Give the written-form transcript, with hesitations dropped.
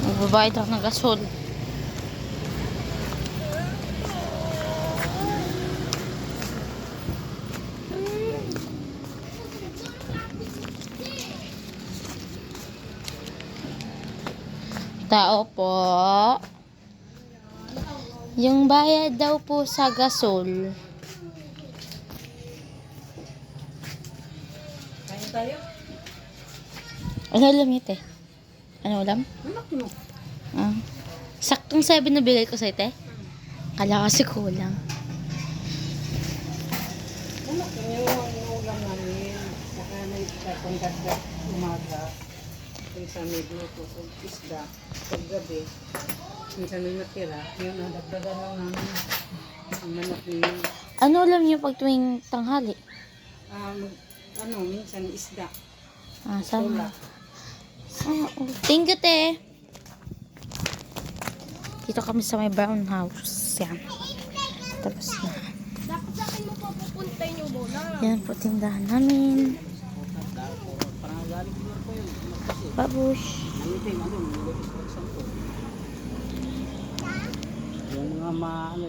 Magbabayad ako ng gasol. Tao po. Yung bayad daw po sa gasol. Kain tayo? Ano ulam ite? Ano ulam? Anak mo. Ah. Saktong 7 na bigay ko sa ite. Kala kasi kulang. Anak mo yung ulam namin. Saka may panggagat umaga. Minsan may gluto o isda. Paggabi. Minsan may natira. Yun, nadagdagan lang namin. Ang manok niyo. Ano ulam niyo pag tuwing tanghali? Minsan isda. Ah, sama. Tula. Thank you, te. Dito kami sa may brown house. Yan. Tapos na. Dapat sa akin mo po pupunta yung bola. Yan po tindahan namin. Babush. Yung mga